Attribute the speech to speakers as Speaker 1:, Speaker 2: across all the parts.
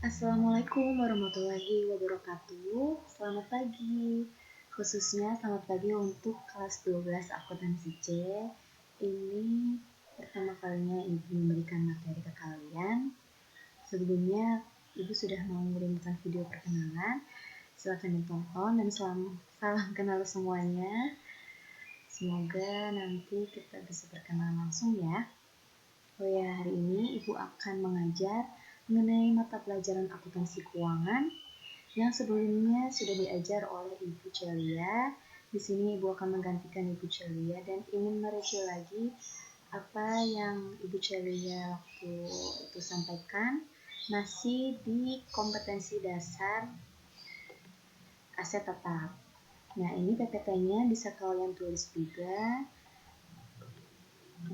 Speaker 1: Assalamualaikum warahmatullahi wabarakatuh. Selamat pagi. Khususnya selamat pagi untuk kelas 12 akuntansi C. Ini pertama kalinya Ibu memberikan materi ke kalian. Sebelumnya Ibu sudah mengirimkan video perkenalan. Silakan ditonton dan salam kenal semuanya. Semoga nanti kita bisa berkenalan langsung ya. Oh ya, hari ini Ibu akan mengajar mengenai mata pelajaran akuntansi keuangan yang sebelumnya sudah diajar oleh Ibu Celia. Di sini Ibu akan menggantikan Ibu Celia dan ingin mereview lagi apa yang Ibu Celia waktu itu sampaikan masih di kompetensi dasar aset tetap. Nah, ini PPT-nya bisa kalian tulis juga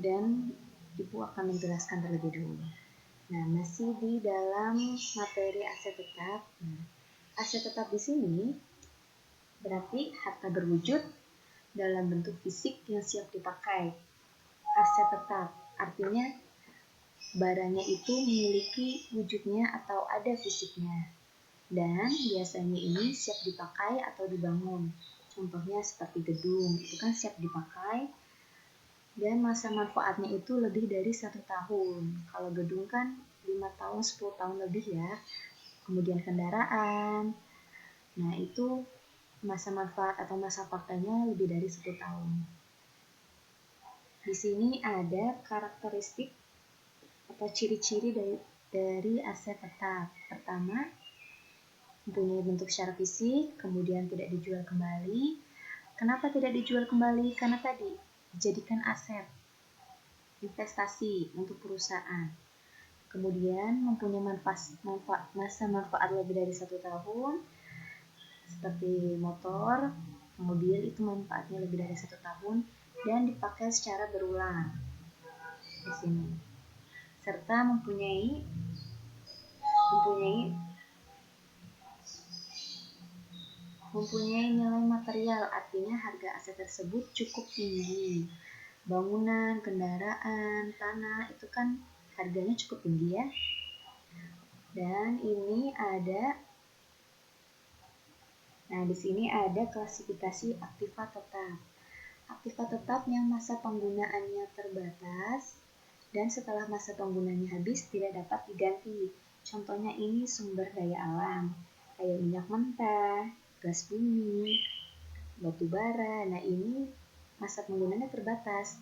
Speaker 1: dan Ibu akan menjelaskan terlebih dahulu. Nah, masih di dalam materi aset tetap. Nah, aset tetap di sini berarti harta berwujud dalam bentuk fisik yang siap dipakai. Aset tetap artinya barangnya itu memiliki wujudnya atau ada fisiknya. Dan biasanya ini siap dipakai atau dibangun. Contohnya seperti gedung, itu kan siap dipakai. Dan masa manfaatnya itu lebih dari 1 tahun. Kalau gedung kan 5 tahun, 10 tahun lebih ya. Kemudian kendaraan. Nah, itu masa manfaat atau masa pakainya lebih dari 1 tahun. Di sini ada karakteristik atau ciri-ciri dari aset tetap. Pertama, mempunyai bentuk secara fisik, kemudian tidak dijual kembali. Kenapa tidak dijual kembali? Karena tadi dijadikan aset investasi untuk perusahaan. Kemudian mempunyai masa manfaat lebih dari 1 tahun, seperti motor, mobil itu manfaatnya lebih dari 1 tahun dan dipakai secara berulang di sini. Serta mempunyai nilai material, artinya harga aset tersebut cukup tinggi. Bangunan, kendaraan, tanah itu kan harganya cukup tinggi ya. Dan ini ada di sini ada klasifikasi aktiva tetap. Aktiva tetap yang masa penggunaannya terbatas dan setelah masa penggunaannya habis tidak dapat diganti. Contohnya ini sumber daya alam, kayak minyak mentah, gas bumi, batu bara. Nah, ini masa penggunaannya terbatas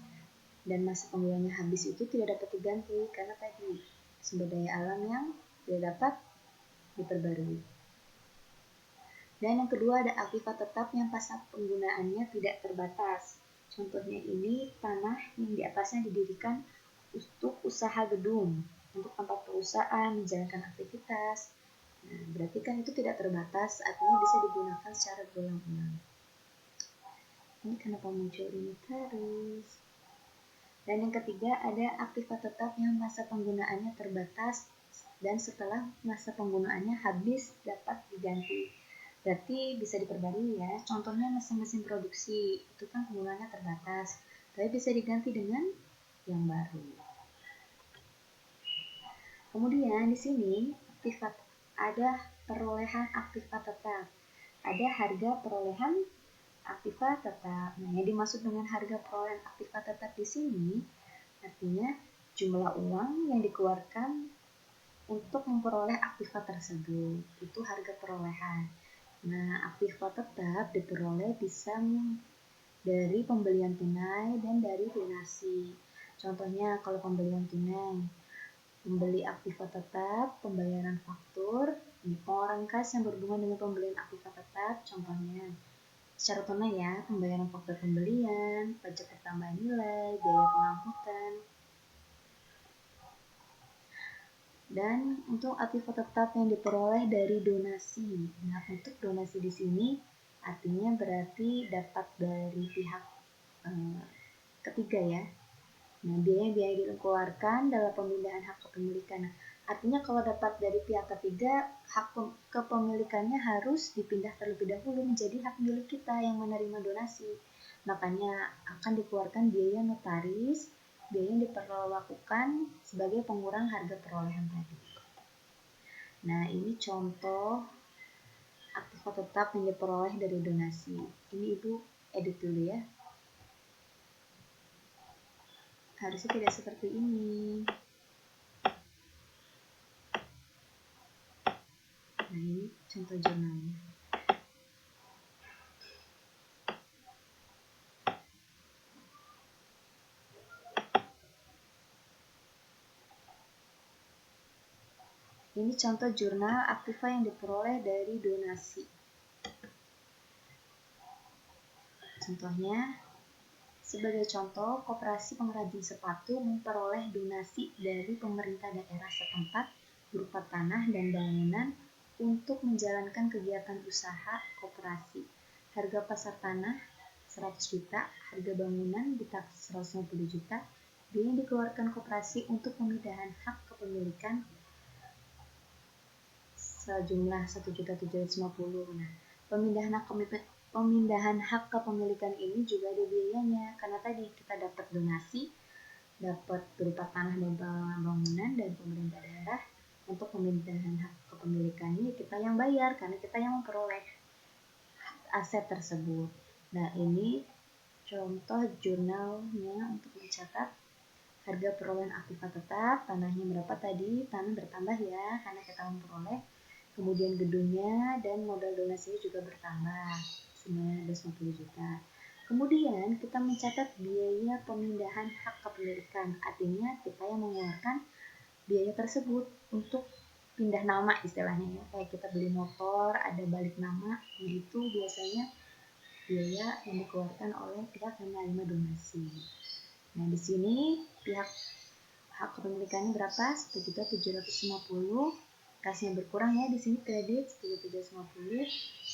Speaker 1: dan masa penggunaannya habis itu tidak dapat diganti karena tadi sumber daya alam yang tidak dapat diperbarui. Dan yang kedua ada aktiva tetap yang masa penggunaannya tidak terbatas. Contohnya ini tanah yang di atasnya didirikan untuk usaha gedung, untuk tempat perusahaan menjalankan aktivitas. Nah, berarti kan itu tidak terbatas, artinya bisa digunakan secara berulang-ulang. Ini kenapa muncul ini terus? Dan yang ketiga ada aktiva tetap yang masa penggunaannya terbatas dan setelah masa penggunaannya habis dapat diganti. Berarti bisa diperbarui ya. Contohnya mesin-mesin produksi itu kan penggunaannya terbatas, tapi bisa diganti dengan yang baru. Kemudian di sini ada perolehan aktiva tetap. Ada harga perolehan aktiva tetap. Nah, yang dimaksud dengan harga perolehan aktiva tetap di sini artinya jumlah uang yang dikeluarkan untuk memperoleh aktiva tersebut. Itu harga perolehan. Nah, aktiva tetap diperoleh bisa dari pembelian tunai dan dari donasi. Contohnya kalau pembelian tunai, membeli aktiva tetap, pembayaran faktur, pengeluaran kas yang berhubungan dengan pembelian aktiva tetap, contohnya secara tunai ya, pembayaran faktur pembelian, pajak pertambahan nilai, biaya pengangkutan. Dan untuk aktiva tetap yang diperoleh dari donasi. Nah, untuk donasi di sini artinya berarti dapat dari pihak ketiga ya. Nah, biaya-biaya dikeluarkan dalam pemindahan hak kepemilikan. Nah, artinya kalau dapat dari pihak ketiga, hak kepemilikannya harus dipindah terlebih dahulu menjadi hak milik kita yang menerima donasi. Makanya akan dikeluarkan biaya notaris, biaya yang diperlakukan sebagai pengurang harga perolehan tadi. Nah, ini contoh aktiva tetap yang diperoleh dari donasi. Ini Ibu edit dulu ya. Harusnya tidak seperti ini. Nah, ini contoh jurnalnya. Ini contoh jurnal aktiva yang diperoleh dari donasi. Contohnya, sebagai contoh, koperasi pengrajin sepatu memperoleh donasi dari pemerintah daerah setempat berupa tanah dan bangunan untuk menjalankan kegiatan usaha koperasi. Harga pasar tanah 100 juta, harga bangunan ditaksir 150 juta, biaya yang dikeluarkan koperasi untuk pemindahan hak kepemilikan sejumlah 1.750.000. Nah, pemindahan hak kepemilikan ini juga ada biayanya karena tadi kita dapat donasi, dapat berupa tanah dan bangunan dari pemerintah daerah. Untuk pemindahan hak kepemilikannya kita yang bayar karena kita yang memperoleh aset tersebut. Nah, ini contoh jurnalnya untuk mencatat harga perolehan aktiva tetap. Tanahnya berapa tadi? Tanah bertambah ya karena kita memperoleh. Kemudian gedungnya dan modal donasinya juga bertambah sebanyak 250 juta. Kemudian kita mencatat biaya pemindahan hak kepemilikan, artinya kita yang mengeluarkan biaya tersebut untuk pindah nama istilahnya ya. Kayak kita beli motor, ada balik nama, itu biasanya biaya yang dikeluarkan oleh pihak yang menerima donasi. Nah, di sini pihak hak kepemilikannya berapa? 1.750. Kasnya berkurang ya, di sini kredit 1.750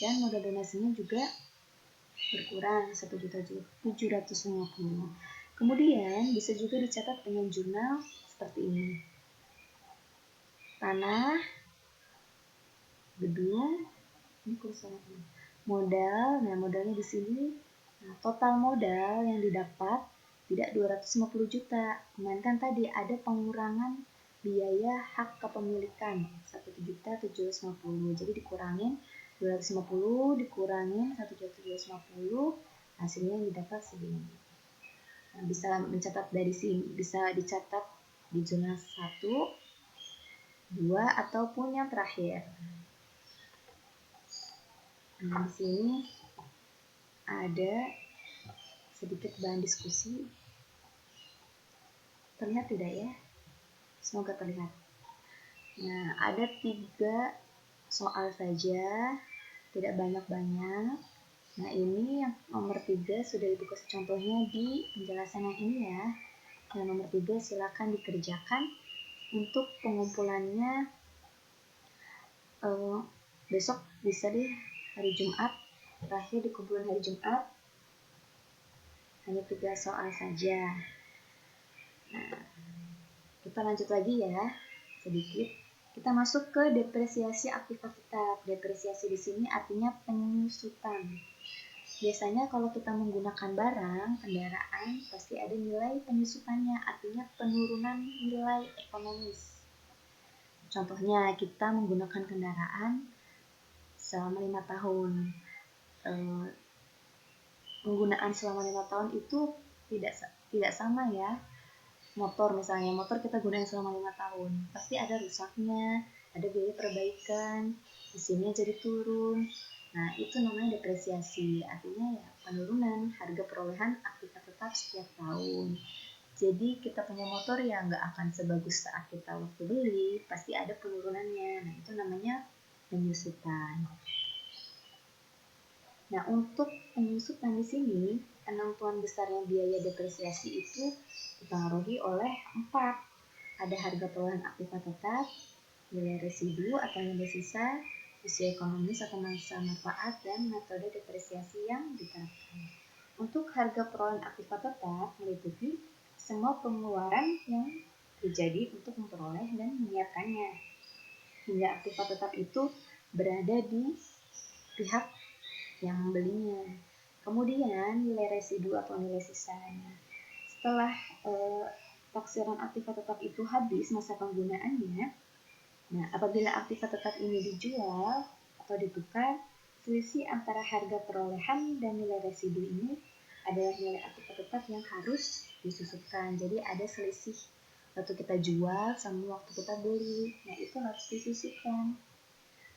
Speaker 1: dan modal donasinya juga berkurang 1.750. Kemudian bisa juga dicatat dengan jurnal seperti ini. Tanah, gedung, ini kerusakan. Modal, nah modalnya di sini. Nah, total modal yang didapat tidak 250 juta. Melainkan tadi ada pengurangan biaya hak kepemilikan 1.750. Jadi dikurangin 250 dikurangin 1.750, hasilnya yang didapat segini. Nah, bisa mencatat dari sini, bisa dicatat di jurnal 1, 2 ataupun yang terakhir. Nah, di sini ada sedikit bahan diskusi. Terlihat tidak ya? Semoga terlihat. Nah, ada 3 soal saja, tidak banyak-banyak. Nah, ini yang nomor 3 sudah dibuka contohnya di penjelasan yang ini ya. Yang nomor 3 silakan dikerjakan. Untuk pengumpulannya besok bisa deh, hari Jumat. Terakhir dikumpulkan hari Jumat. Hanya 3 soal saja. Nah, kita lanjut lagi ya, sedikit. Kita masuk ke depresiasi aktiva tetap. Depresiasi di sini artinya penyusutan. Biasanya kalau kita menggunakan barang, kendaraan, pasti ada nilai penyusutannya, artinya penurunan nilai ekonomis. Contohnya, kita menggunakan kendaraan selama 5 tahun. Penggunaan selama 5 tahun itu tidak sama ya. Motor misalnya, motor kita gunain selama 5 tahun, pasti ada rusaknya, ada biaya perbaikan, mesinnya jadi turun. Nah, itu namanya depresiasi, artinya ya penurunan harga perolehan aktiva tetap setiap tahun. Jadi kita punya motor ya nggak akan sebagus saat kita waktu beli, pasti ada penurunannya. Nah, itu namanya penyusutan. Nah, untuk penyusutan di sini, penentuan besarnya biaya depresiasi itu dipengaruhi oleh 4. Ada harga perolehan aktiva tetap, nilai residu atau nilai sisa, usia ekonomis atau masa manfaat, dan metode depresiasi yang diterapkan. Untuk harga perolehan aktiva tetap meliputi semua pengeluaran yang terjadi untuk memperoleh dan menyiapkannya, hingga aktiva tetap itu berada di pihak yang membelinya. Kemudian nilai residu atau nilai sisanya. Setelah taksiran aktiva tetap itu habis masa penggunaannya, Nah, apabila aktiva tetap ini dijual atau ditukar, selisih antara harga perolehan dan nilai residu ini adalah nilai aktiva tetap yang harus disusupkan. Jadi ada selisih waktu kita jual sama waktu kita beli. Nah, itu harus disusupkan.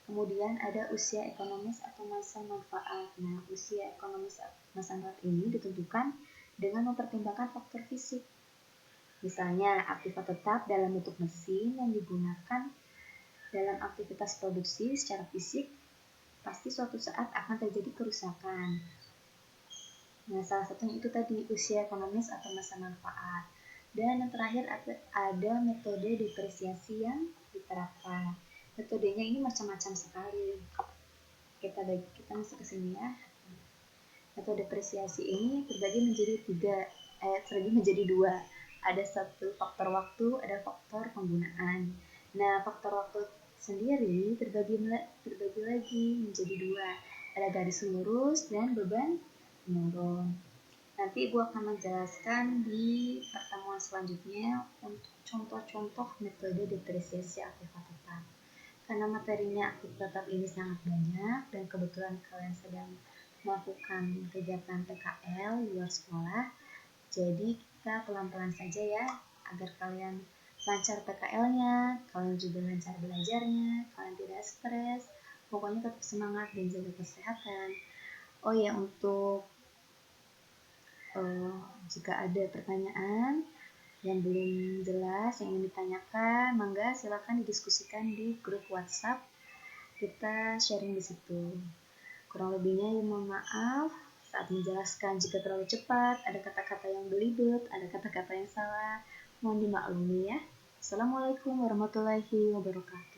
Speaker 1: Kemudian ada usia ekonomis atau masa manfaat. Nah, usia ekonomis masa manfaat ini ditentukan dengan mempertimbangkan faktor fisik. Misalnya, aktiva tetap dalam bentuk mesin yang digunakan dalam aktivitas produksi secara fisik, pasti suatu saat akan terjadi kerusakan. Nah, salah satunya itu tadi usia ekonomis atau masa manfaat. Dan yang terakhir ada metode depresiasi yang diterapkan. Metodenya ini macam-macam sekali. Kita masuk ke sini ya. Metode depresiasi ini terbagi menjadi dua. Ada satu faktor waktu, ada faktor penggunaan. Nah, faktor waktu sendiri terbagi lagi menjadi dua. Ada garis lurus dan beban menurun. Nanti Ibu akan menjelaskan di pertemuan selanjutnya untuk contoh-contoh metode depresiasi aktiva tetap. Karena materinya aktiva tetap ini sangat banyak dan kebetulan kalian sedang melakukan kegiatan PKL di luar sekolah, jadi kita pelan-pelan saja ya agar kalian lancar PKL-nya, kalian juga lancar belajarnya, kalian tidak stres, pokoknya tetap semangat dan jaga kesehatan. Oh ya, untuk jika ada pertanyaan yang belum jelas yang ingin ditanyakan, mangga silakan didiskusikan di grup WhatsApp. Kita sharing di situ. Kurang lebihnya ya mohon maaf saat menjelaskan jika terlalu cepat, ada kata-kata yang belibet, ada kata-kata yang salah, mohon dimaklumi ya. Assalamualaikum warahmatullahi wabarakatuh.